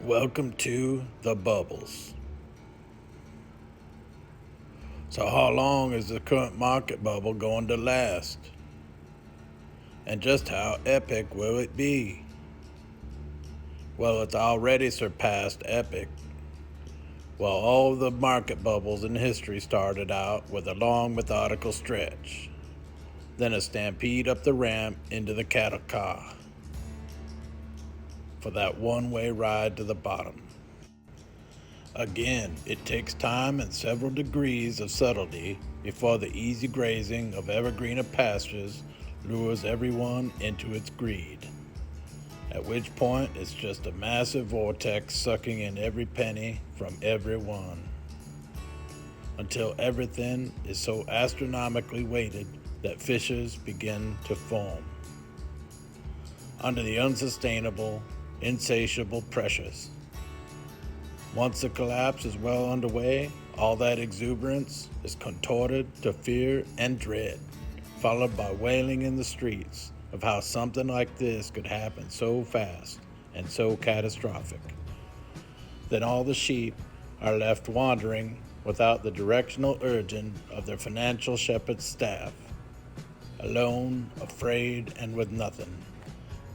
Welcome to the bubbles. So, how long is the current market bubble going to last? And just how epic will it be? Well, it's already surpassed epic. Well, all the market bubbles in history started out with a long, methodical stretch, then a stampede up the ramp into the cattle car for that one-way ride to the bottom. Again, it takes time and several degrees of subtlety before the easy grazing of evergreener pastures lures everyone into its greed, at which point it's just a massive vortex sucking in every penny from everyone, until everything is so astronomically weighted that fissures begin to form under the unsustainable, insatiable pressures. Once the collapse is well underway, all that exuberance is contorted to fear and dread, followed by wailing in the streets of how something like this could happen so fast and so catastrophic. Then all the sheep are left wandering without the directional urging of their financial shepherd's staff, alone, afraid, and with nothing.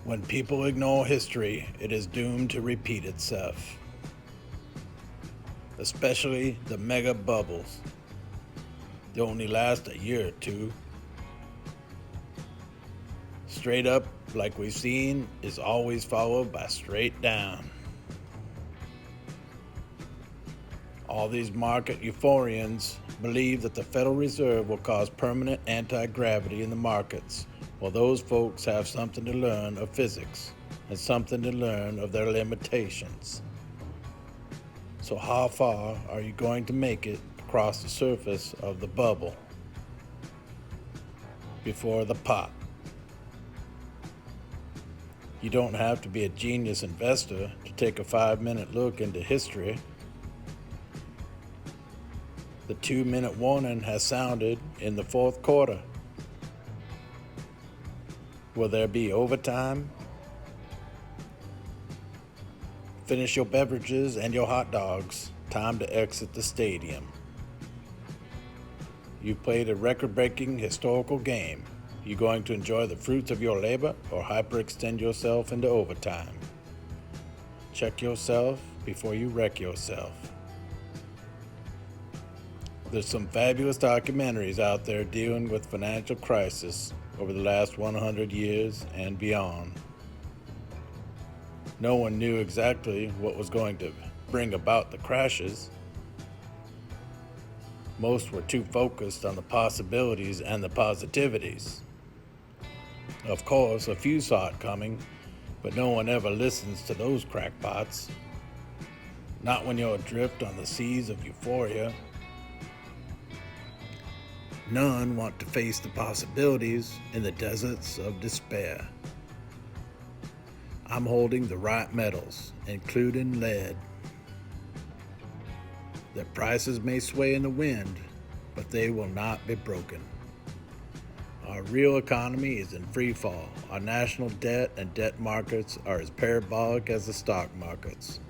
When people ignore history, it is doomed to repeat itself. Especially the mega bubbles. They only last a year or two. Straight up, like we've seen, is always followed by straight down. All these market euphorians believe that the Federal Reserve will cause permanent anti-gravity in the markets, while those folks have something to learn of physics and something to learn of their limitations. So how far are you going to make it across the surface of the bubble before the pop? You don't have to be a genius investor to take a 5-minute look into history. The 2-minute warning has sounded in the fourth quarter. Will there be overtime? Finish your beverages and your hot dogs. Time to exit the stadium. You played a record-breaking historical game. You going to enjoy the fruits of your labor or hyperextend yourself into overtime? Check yourself before you wreck yourself. There's some fabulous documentaries out there dealing with financial crisis over the last 100 years and beyond. No one knew exactly what was going to bring about the crashes. Most were too focused on the possibilities and the positivities. Of course, a few saw it coming, but no one ever listens to those crackpots. Not when you're adrift on the seas of euphoria. None want to face the possibilities in the deserts of despair. I'm holding the right metals, including lead. Their prices may sway in the wind, but they will not be broken. Our real economy is in free fall. Our national debt and debt markets are as parabolic as the stock markets.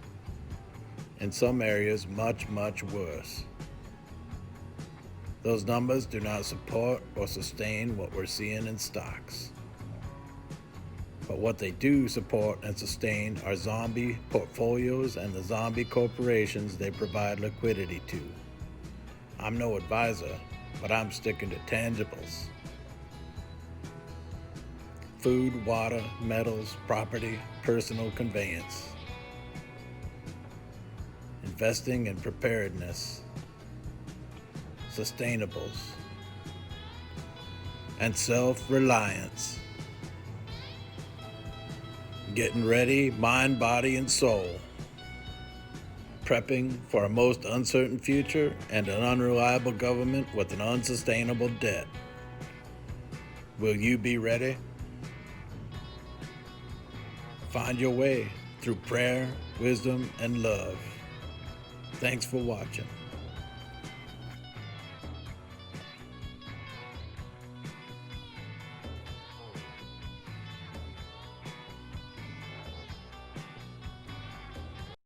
In some areas, much, much worse. Those numbers do not support or sustain what we're seeing in stocks. But what they do support and sustain are zombie portfolios and the zombie corporations they provide liquidity to. I'm no advisor, but I'm sticking to tangibles. Food, water, metals, property, personal conveyance. Investing in preparedness, sustainables, and self-reliance. Getting ready, mind, body, and soul. Prepping for a most uncertain future and an unreliable government with an unsustainable debt. Will you be ready? Find your way through prayer, wisdom, and love. Thanks for watching.